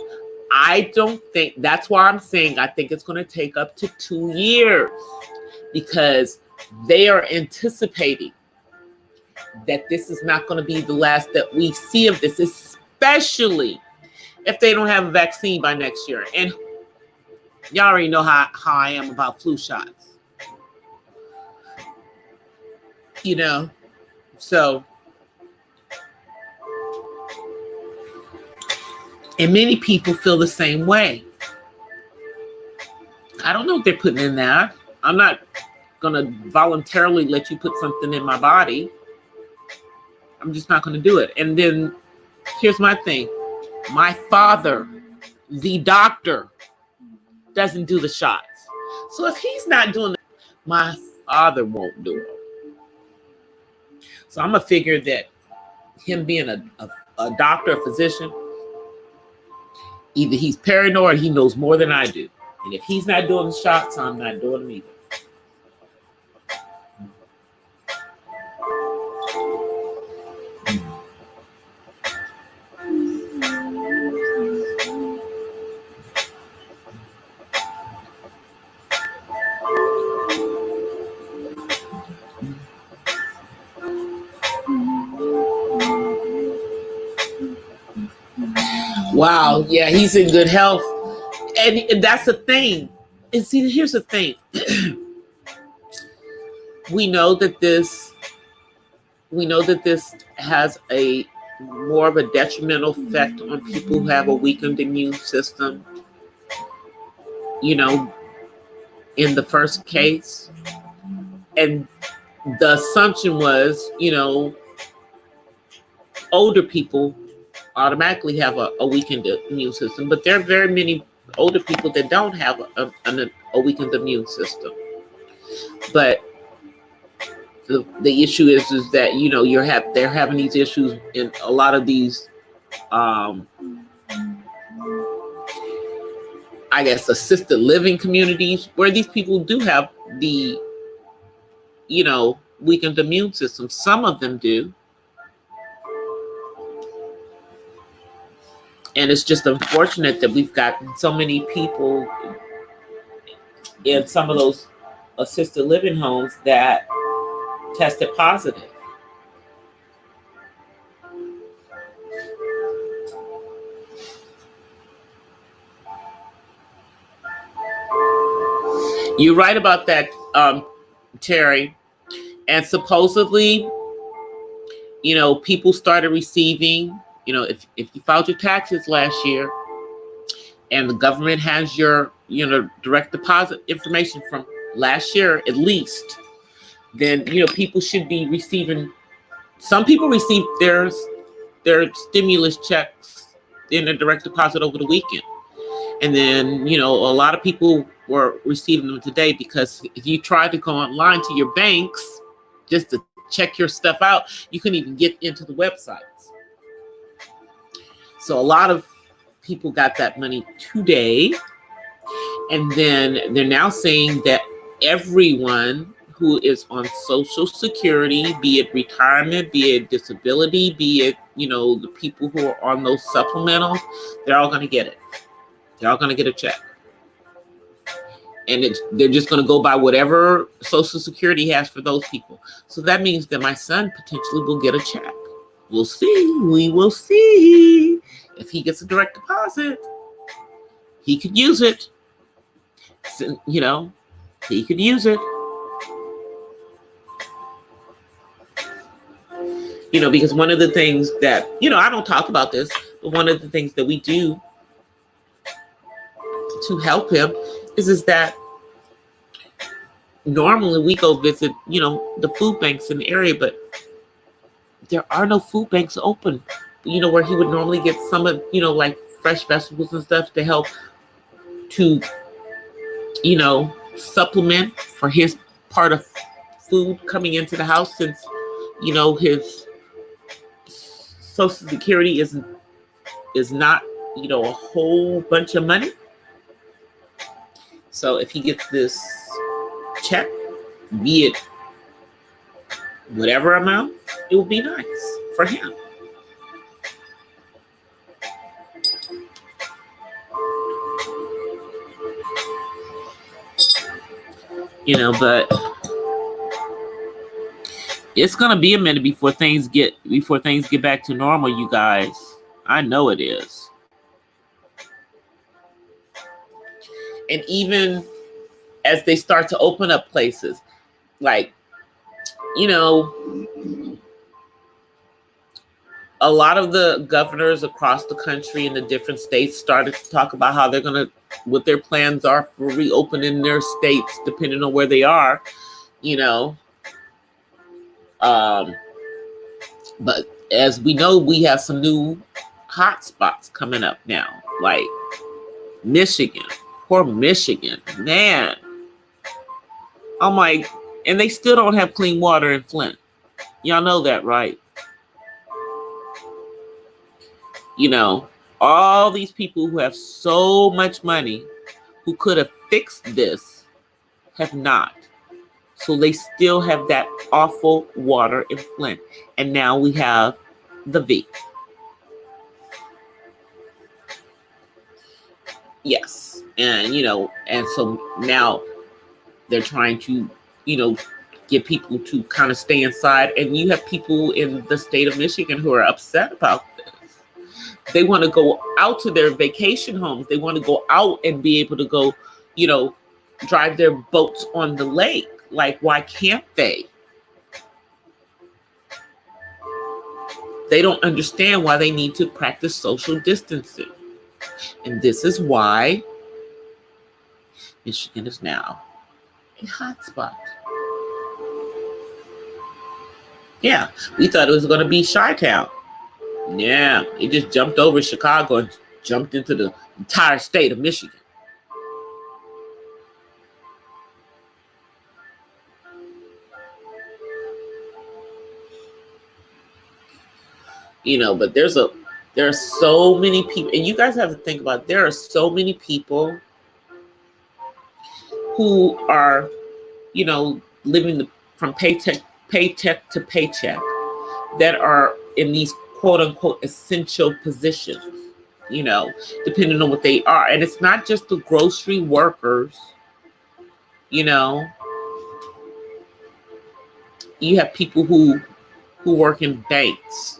I don't think, that's why I'm saying I think it's going to take up to 2 years, because they are anticipating that this is not going to be the last that we see of this, especially if they don't have a vaccine by next year. And y'all already know how I am about flu shots, you know? So, and many people feel the same way. I don't know what they're putting in that. I'm not going to voluntarily let you put something in my body. I'm just not going to do it. And then here's my thing. My father, the doctor, doesn't do the shots. So if he's not doing it, my father won't do it. So I'm going to figure that him being a doctor, a physician, either he's paranoid or he knows more than I do. And if he's not doing the shots, I'm not doing them either. Wow, yeah, he's in good health. And that's the thing. And see, here's the thing. we know that this has a more of a detrimental effect on people who have a weakened immune system. You know, in the first case. And the assumption was, you know, older people automatically have a weakened immune system, but there are very many older people that don't have a weakened immune system. But the issue is that, you know, they're having these issues in a lot of these, I guess, assisted living communities where these people do have the, you know, weakened immune system. Some of them do. And it's just unfortunate that we've got so many people in some of those assisted living homes that tested positive. You're right about that, Terry. And supposedly, you know, people started receiving, you know, if you filed your taxes last year and the government has your, you know, direct deposit information from last year at least, then, you know, people should be receiving, some people received their stimulus checks in a direct deposit over the weekend. And then, you know, a lot of people were receiving them today, because if you tried to go online to your banks just to check your stuff out, you couldn't even get into the websites. So a lot of people got that money today. And then they're now saying that everyone who is on Social Security, be it retirement, be it disability, be it, you know, the people who are on those supplementals, they're all going to get it. They're all going to get a check. And they're just going to go by whatever Social Security has for those people. So that means that my son potentially will get a check. We'll see. We will see. If he gets a direct deposit, he could use it. So, you know, he could use it. You know, because one of the things that, you know, I don't talk about this, but one of the things that we do to help him is that normally we go visit, you know, the food banks in the area, but there are no food banks open, you know, where he would normally get some of, you know, like fresh vegetables and stuff to help to, you know, supplement for his part of food coming into the house, since, you know, his Social Security is not, you know, a whole bunch of money. So if he gets this check, be it whatever amount, it will be nice for him. But it's gonna be a minute before things get back to normal, you guys. I know it is. And even as they start to open up places, like, a lot of the governors across the country in the different states started to talk about how what their plans are for reopening their states, depending on where they are, But as we know, we have some new hot spots coming up now, like Michigan. Poor Michigan, man. I'm like, and they still don't have clean water in Flint. Y'all know that, right? All these people who have so much money who could have fixed this have not. So they still have that awful water in Flint. And now we have the V. Yes. And, and so now they're trying to, get people to kind of stay inside. And you have people in the state of Michigan who are upset about this. They want to go out to their vacation homes. They want to go out and be able to go, drive their boats on the lake. Like, why can't they? They don't understand why they need to practice social distancing. And this is why Michigan is now a hotspot. Yeah, we thought it was going to be Chi-Town. Yeah, it just jumped over Chicago and jumped into the entire state of Michigan. But there are so many people, and you guys have to think about, there are so many people who are, living from paycheck to paycheck that are in these quote unquote essential positions, depending on what they are. And it's not just the grocery workers, you have people who work in banks.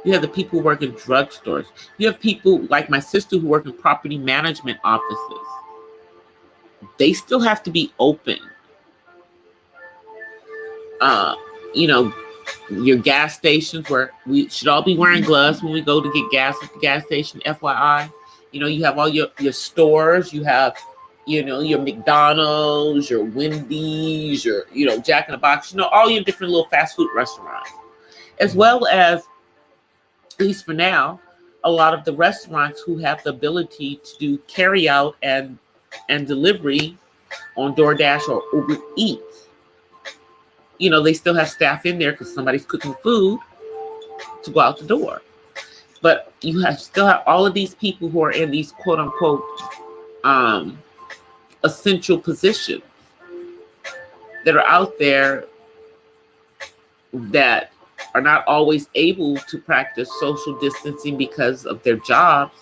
You have the people who work in drugstores. You have people like my sister who work in property management offices. They still have to be open. Your gas stations, where we should all be wearing gloves when we go to get gas at the gas station, FYI. You have all your stores. You have, your McDonald's, your Wendy's, your, Jack in the Box, all your different little fast food restaurants. As well as, at least for now, a lot of the restaurants who have the ability to do carry out and delivery on DoorDash or Uber Eats. They still have staff in there because somebody's cooking food to go out the door. But you still have all of these people who are in these quote unquote essential positions that are out there that are not always able to practice social distancing because of their jobs.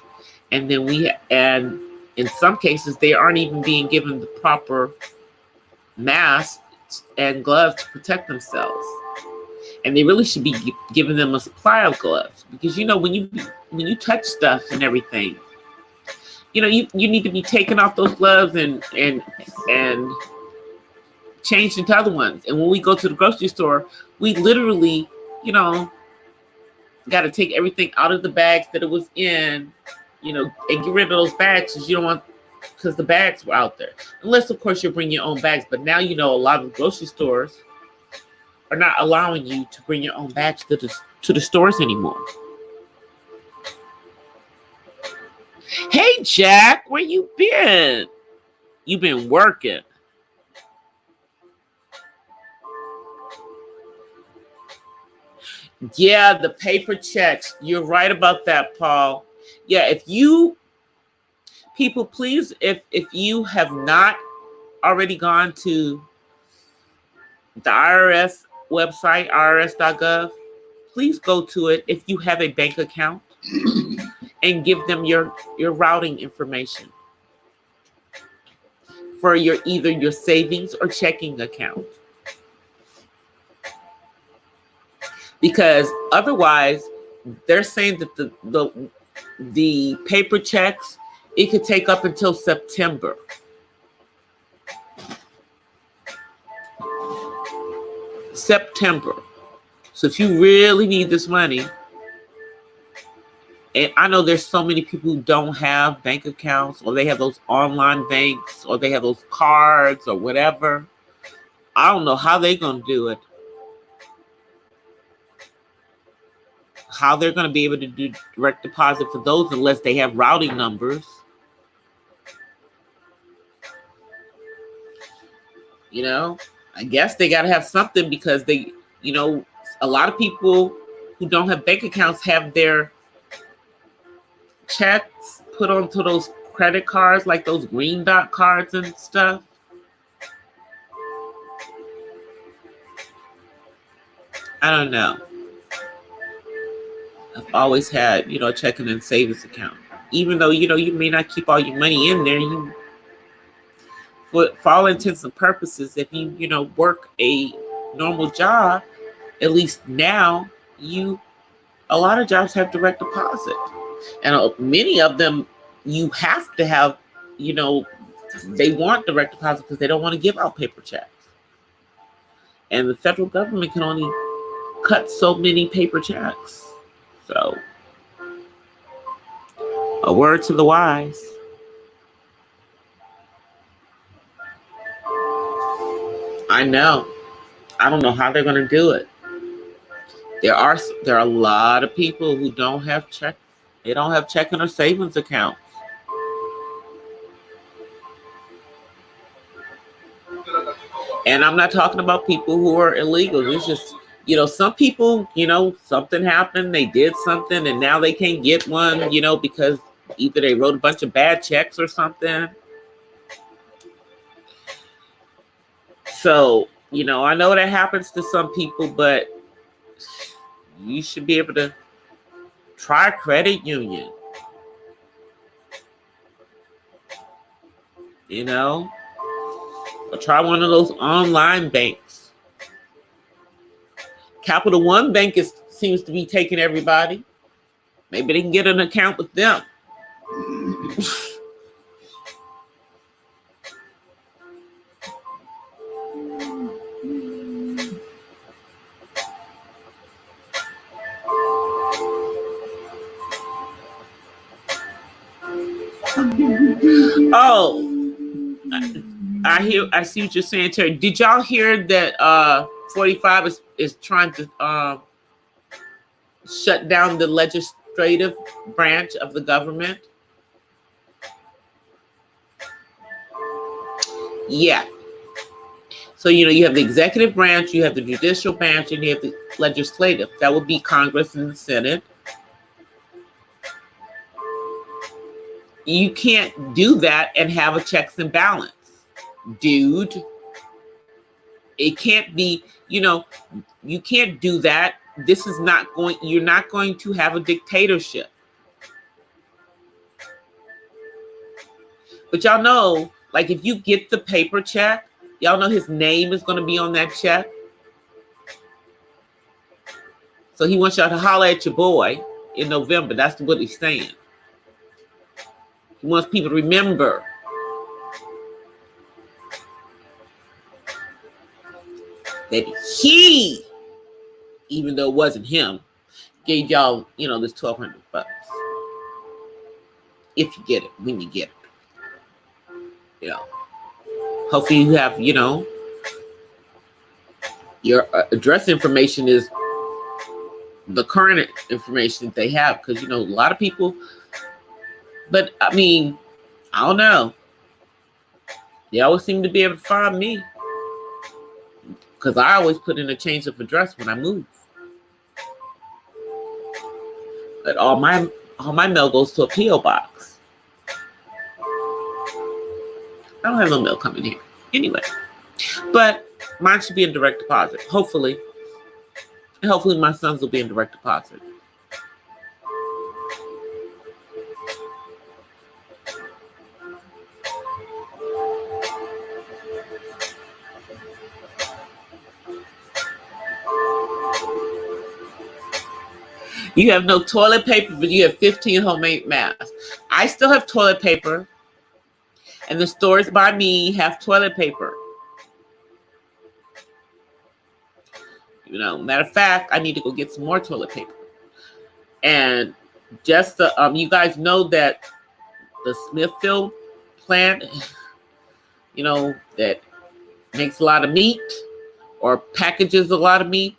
And then and in some cases, they aren't even being given the proper masks and gloves to protect themselves. And they really should be giving them a supply of gloves, because when you touch stuff and everything, you need to be taking off those gloves and changed into other ones. And when we go to the grocery store, we literally, got to take everything out of the bags that it was in, and get rid of those bags because the bags were out there. Unless, of course, you bring your own bags. But now, a lot of grocery stores are not allowing you to bring your own bags to the stores anymore. Hey, Jack, where you been? You been working. Yeah, the paper checks. You're right about that, Paul. Yeah, people, please, if you have not already gone to the IRS website, irs.gov, please go to it if you have a bank account and give them your routing information. for your either your savings or checking account. Because otherwise, they're saying that the paper checks, it could take up until September. September. So if you really need this money, and I know there's so many people who don't have bank accounts, or they have those online banks, or they have those cards or whatever. I don't know how they're going to do it. How they're going to be able to do direct deposit for those unless they have routing numbers. You know, I guess they got to have something because they, you know, a lot of people who don't have bank accounts have their checks put onto those credit cards, like those green dot cards and stuff. I don't know. I've always had, you know, a checking and savings account. Even though, you know, you may not keep all your money in there, you, for all intents and purposes, if you, you know, work a normal job, at least now, a lot of jobs have direct deposit. And many of them, you have to have, you know, they want direct deposit because they don't want to give out paper checks. And the federal government can only cut so many paper checks. So, a word to the wise. I know. I don't know how they're going to do it. There are a lot of people who don't have check. They don't have checking or savings accounts. And I'm not talking about people who are illegal. It's just, you know, some people, you know, something happened, they did something, and now they can't get one, you know, because either they wrote a bunch of bad checks or something. So, you know, I know that happens to some people, but you should be able to try a credit union. You know, or try one of those online banks. Capital One Bank seems to be taking everybody. Maybe they can get an account with them. Oh, I see what you're saying, Terry. Did y'all hear that 45 is trying to shut down the legislative branch of the government? Yeah. So, you know, you have the executive branch, you have the judicial branch, and you have the legislative. That would be Congress and the Senate. You can't do that and have a checks and balance, dude. It can't be, you know, you can't do that. This is not going, you're not going to have a dictatorship. But y'all know, like if you get the paper check, y'all know his name is going to be on that check. So he wants y'all to holler at your boy in November. That's what he's saying. He wants people to remember. That he, even though it wasn't him, gave y'all, you know, this $1,200. If you get it, when you get it. You know. Hopefully you have, you know, your address information is the current information that they have. Because, you know, a lot of people, but I mean, I don't know. They always seem to be able to find me. Because I always put in a change of address when I move. But all my mail goes to a P.O. box. I don't have no mail coming here. Anyway. But mine should be in direct deposit. Hopefully. And hopefully my sons will be in direct deposit. You have no toilet paper, but you have 15 homemade masks. I still have toilet paper, and the stores by me have toilet paper. Matter of fact, I need to go get some more toilet paper. And just the you guys know that the Smithfield plant, that makes a lot of meat or packages a lot of meat,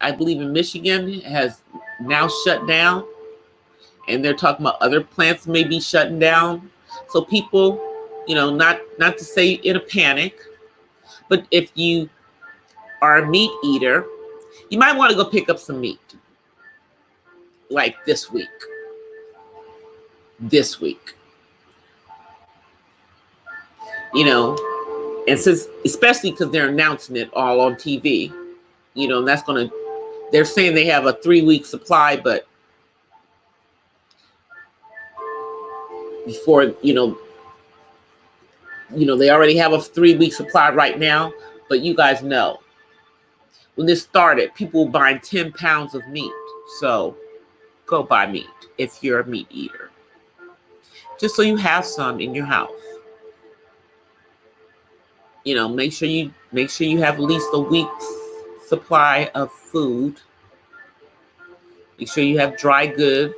I believe in Michigan, has now shut down. And they're talking about other plants may be shutting down. So people, not to say in a panic, but if you are a meat eater, you might want to go pick up some meat. Like this week. And since, especially because they're announcing it all on TV, and that's they're saying they have a 3-week supply, but before, they already have a 3-week supply right now, but you guys know, when this started, people were buying 10 pounds of meat. So go buy meat if you're a meat eater. Just so you have some in your house. Make sure you have at least a week's supply of food. Make sure you have dry goods.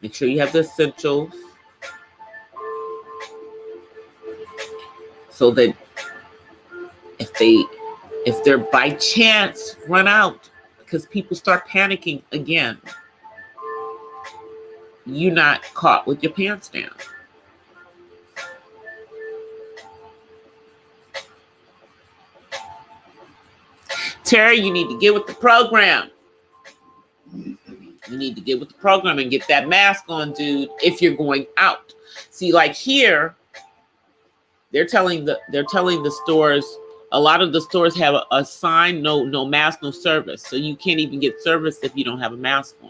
Make sure you have the essentials. So that if they're by chance run out, because people start panicking again, you're not caught with your pants down. Terry, you need to get with the program. You need to get with the program and get that mask on, dude, if you're going out. See, like here, they're telling the stores, a lot of the stores have a sign, no mask, no service. So you can't even get service if you don't have a mask on.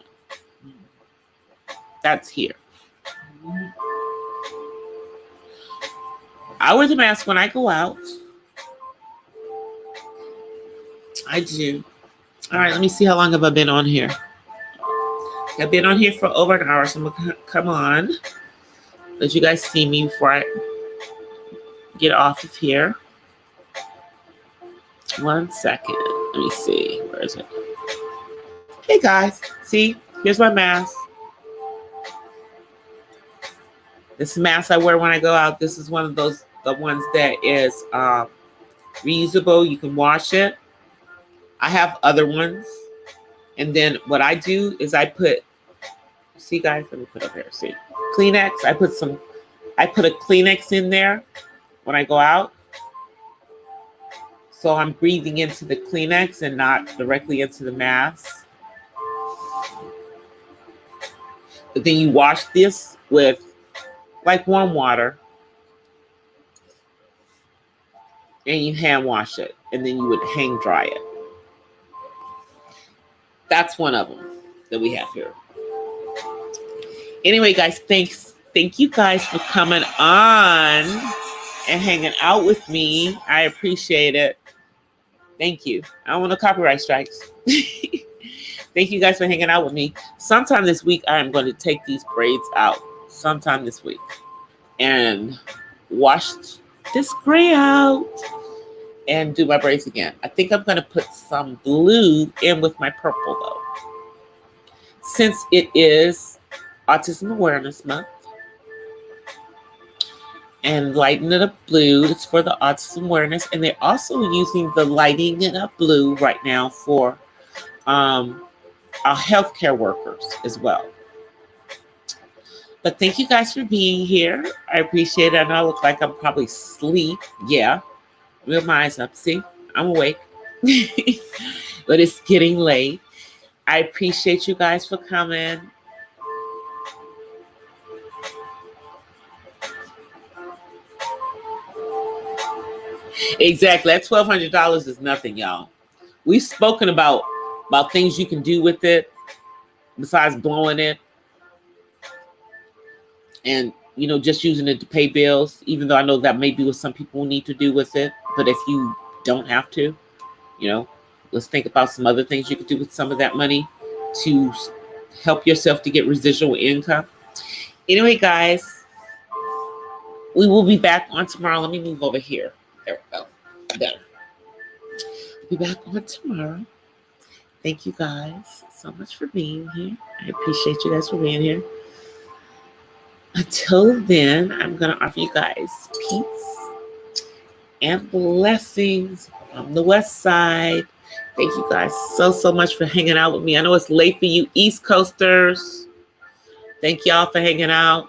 That's here. I wear the mask when I go out. I do. All right, let me see how long have I been on here. I've been on here for over an hour, so I'm going to come on. Let you guys see me before I get off of here. 1 second. Let me see. Where is it? Hey, guys. See? Here's my mask. This mask I wear when I go out. This is one of the ones that is reusable. You can wash it. I have other ones. And then what I do is I put, see guys, let me put up here, see, Kleenex. I put a Kleenex in there when I go out. So I'm breathing into the Kleenex and not directly into the mask. But then you wash this with like warm water. And you hand wash it. And then you would hang dry it. That's one of them that we have here. Anyway, guys, thank you guys for coming on and hanging out with me. I appreciate it. Thank you. I don't want no copyright strikes. Thank you guys for hanging out with me. Sometime this week, I am going to take these braids out. Sometime this week. And wash this gray out. And do my braids again. I think I'm going to put some blue in with my purple, though. Since it is Autism Awareness Month. And Lighten It Up Blue is for the autism awareness. And they're also using the Lighting It Up Blue right now for our healthcare workers as well. But thank you guys for being here. I appreciate it. I know I look like I'm probably asleep. Yeah. With my eyes up. See, I'm awake. But it's getting late. I appreciate you guys for coming. Exactly. That $1,200 is nothing, y'all. We've spoken about things you can do with it besides blowing it. And, just using it to pay bills, even though I know that may be what some people need to do with it. But if you don't have to, Let's think about some other things you could do with some of that money to help yourself to get residual income. Anyway, guys, we will be back on tomorrow. Let me move over here. There we go. Better. We'll be back on tomorrow. Thank you guys so much for being here. I appreciate you guys for being here. Until then, I'm going to offer you guys peace and blessings from the West Side. Thank you guys so much for hanging out with me. I know it's late for you East Coasters. Thank y'all for hanging out.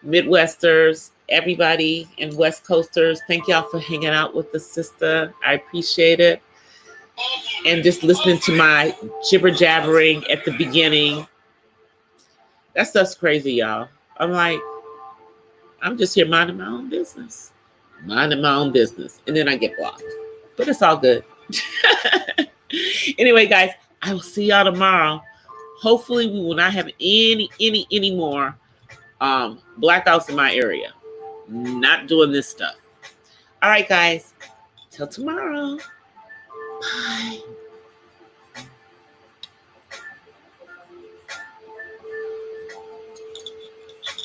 Midwesters, everybody, and West Coasters, thank y'all for hanging out with the sister. I appreciate it. And just listening to my jibber jabbering at the beginning. That stuff's crazy, y'all. I'm like, I'm just here minding my own business. Minding my own business. And then I get blocked. But it's all good. Anyway, guys, I will see y'all tomorrow. Hopefully we will not have any more blackouts in my area. Not doing this stuff. All right, guys. Till tomorrow. Bye.